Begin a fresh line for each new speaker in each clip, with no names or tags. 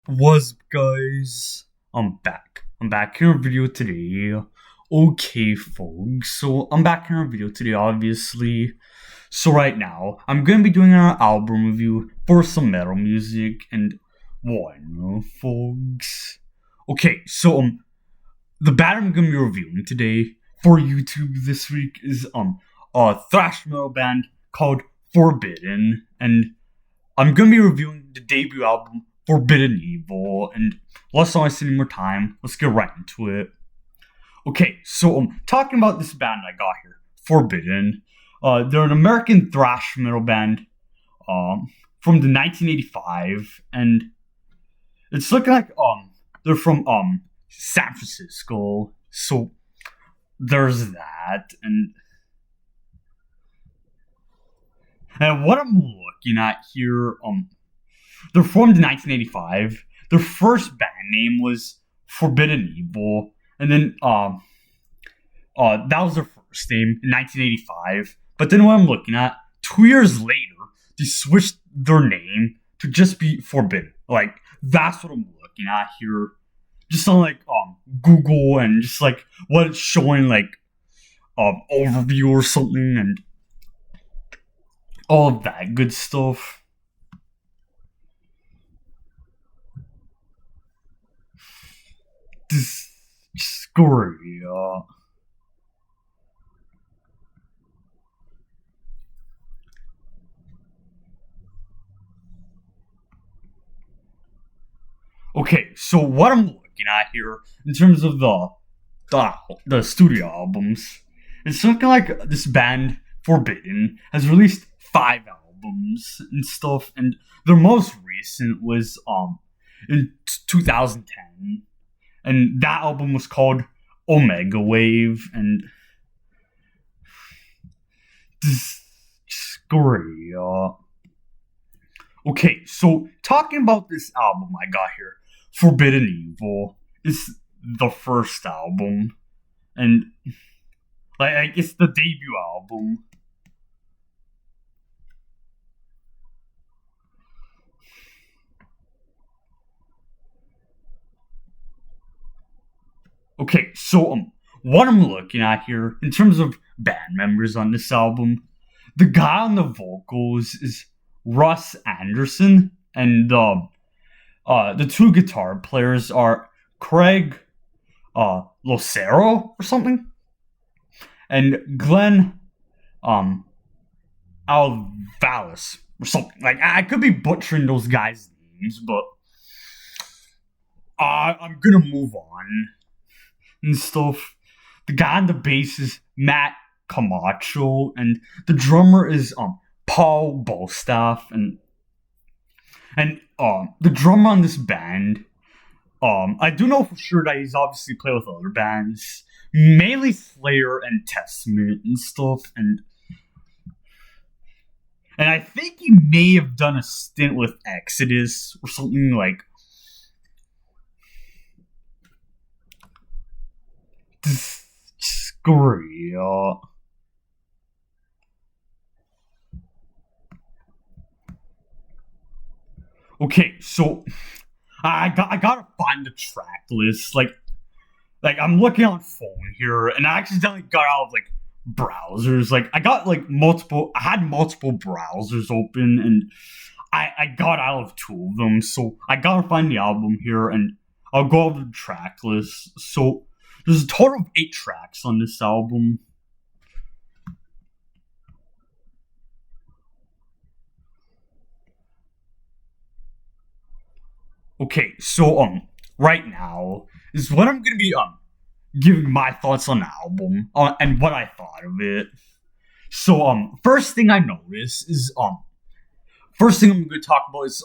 What's up, guys? I'm back. I'm back in a video today. Okay, folks. So I'm back in a video today, obviously. So right now, I'm gonna be doing an album review for some metal music and whatnot, folks. Okay, so the band I'm gonna be reviewing today for YouTube this week is a thrash metal band called Forbidden, and I'm gonna be reviewing the debut album Forbidden Evil, and let's not waste any more time. Let's get right into it. Okay, so talking about this band I got here, Forbidden. They're an American thrash metal band from the 1985, and it's looking like they're from San Francisco. So there's that, and what I'm looking at here, they're formed in 1985. Their first band name was Forbidden Evil, and then that was their first name in 1985. But then what I'm looking at, 2 years later, they switched their name to just be Forbidden. Like that's what I'm looking at here. Just on like Google and just like what it's showing, like overview or something, and all of that good stuff. Screw. Okay, so what I'm looking at here in terms of the studio albums, it's looking like this band Forbidden has released 5 albums and stuff, and their most recent was in 2010, and that album was called Omega Wave, and screw. Okay, so talking about this album I got here, Forbidden Evil, is the first album, and like it's the debut album. Okay, so what I'm looking at here in terms of band members on this album, the guy on the vocals is Russ Anderson, and the two guitar players are Craig Locero or something, and Glenn Alvalis or something. Like I could be butchering those guys' names, but I'm gonna move on and stuff. The guy on the bass is Matt Camacho, and the drummer is Paul Bolstaff, and the drummer on this band, I do know for sure that he's obviously played with other bands, mainly Slayer and Testament and stuff, and I think he may have done a stint with Exodus or something like. Screw. Okay, so I gotta find the track list. Like I'm looking on phone here, and I accidentally got out of like browsers. Like I got like I had multiple browsers open, and I got out of 2 of them. So I gotta find the album here, and I'll go over the track list. So there's a total of 8 tracks on this album. Okay, so right now is what I'm gonna be giving my thoughts on the album and what I thought of it. So first thing I noticed is first thing I'm gonna talk about is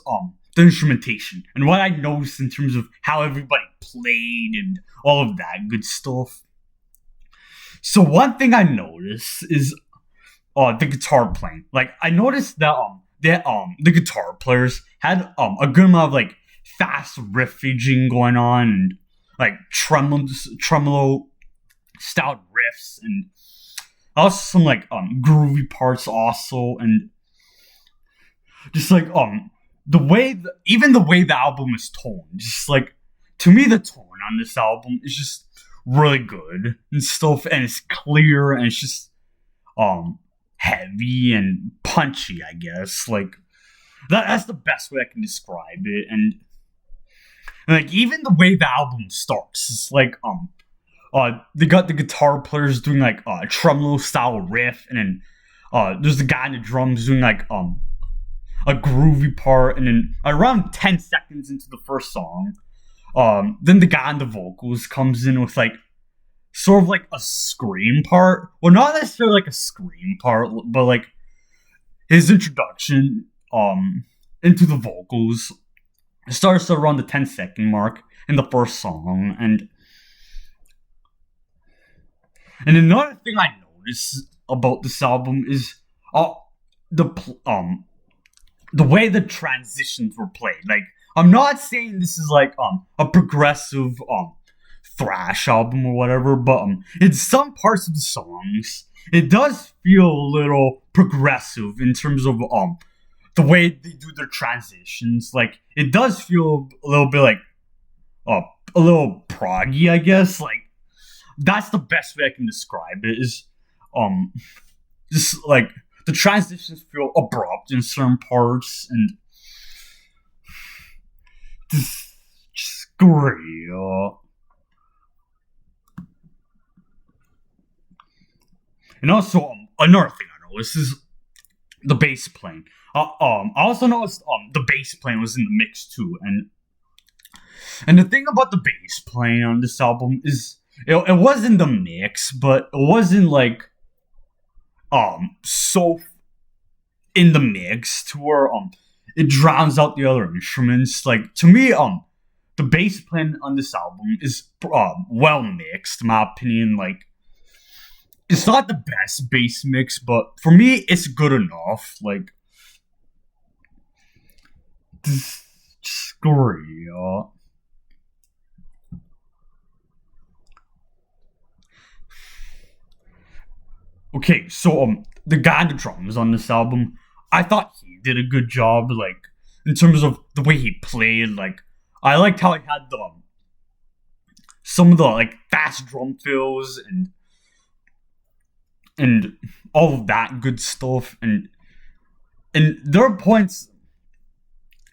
the instrumentation and what I noticed in terms of how everybody played and all of that good stuff. So one thing I noticed is the guitar playing. Like I noticed that the guitar players had a good amount of like fast riffaging going on, and like tremolo styled riffs, and also some like groovy parts also, and just like even the way the album is toned, just like to me, the tone on this album is just really good and stuff, and it's clear and it's just heavy and punchy. I guess like that's the best way I can describe it, and like even the way the album starts, it's like they got the guitar players doing like a tremolo style riff, and then there's the guy in the drums doing like a groovy part, and then around 10 seconds into the first song, then the guy on the vocals comes in with like sort of like a scream part. Well, not necessarily like a scream part, but like his introduction into the vocals starts around the 10-second mark in the first song, and another thing I noticed about this album is the way the transitions were played. Like, I'm not saying this is like a progressive thrash album or whatever, but in some parts of the songs, it does feel a little progressive in terms of the way they do their transitions. Like, it does feel a little bit like a little proggy, I guess. Like, that's the best way I can describe it. Is just like the transitions feel abrupt in certain parts, and just great. And also, another thing I noticed is the bass playing. I also noticed the bass playing was in the mix too, and the thing about the bass playing on this album is it wasn't the mix, but it wasn't like so in the mix to where it drowns out the other instruments. Like, to me, the bass playing on this album is well mixed, in my opinion. Like, it's not the best bass mix, but for me, it's good enough. Like, just great. Okay, so the guy on the drums on this album, I thought he did a good job. Like, in terms of the way he played. Like, I liked how he had some of the like fast drum fills and all of that good stuff, and there are points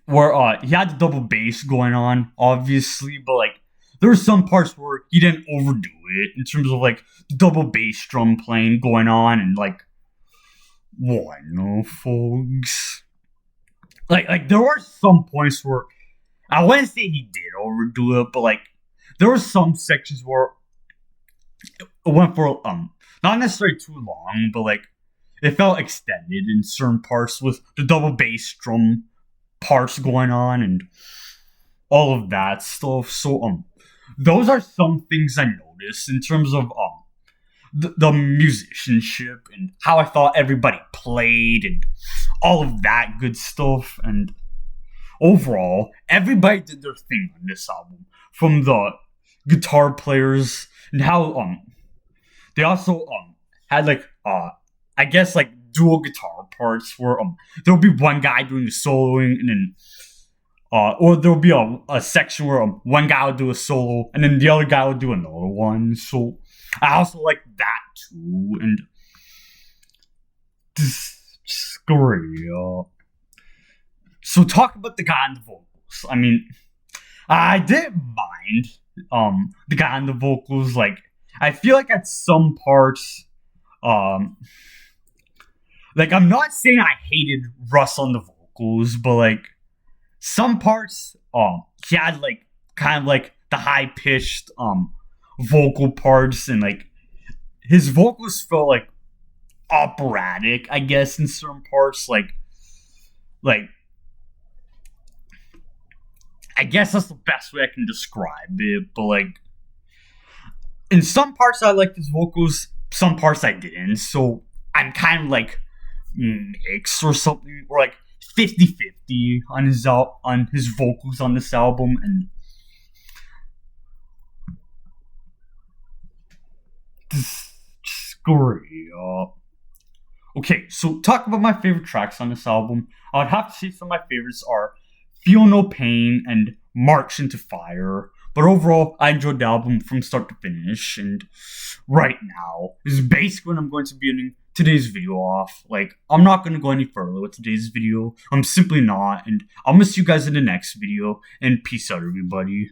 where he had the double bass going on, obviously, but like there were some parts where he didn't overdo it in terms of like double bass drum playing going on, and like, what, no, folks? Like there were some points where I wouldn't say he did overdo it, but like there were some sections where it went for not necessarily too long, but like it felt extended in certain parts with the double bass drum parts going on and all of that stuff. So those are some things I noticed in terms of the musicianship and how I thought everybody played and all of that good stuff. And overall, everybody did their thing on this album, from the guitar players, and how they also had like I guess like dual guitar parts where there'll be one guy doing the soloing, and then or there'll be a section where one guy will do a solo and then the other guy will do another one. So I also like that too, and just great. So talk about the guy on the vocals. I mean, I didn't mind the guy on the vocals. Like, I feel like at some parts, like, I'm not saying I hated Russ on the vocals, but like some parts, he had like kind of like the high pitched vocal parts, and like his vocals felt like operatic, I guess, in certain parts. Like I guess that's the best way I can describe it. But like in some parts I liked his vocals, some parts I didn't. So I'm kind of like mixed or something, or like 50-50 on his vocals on this album. And just great. Okay, so talk about my favorite tracks on this album. I would have to say some of my favorites are Feel No Pain and March into Fire. But overall, I enjoyed the album from start to finish, and right now is basically when I'm going to be ending today's video off. Like, I'm not going to go any further with today's video. I'm simply not, and I'll miss you guys in the next video, and peace out, everybody.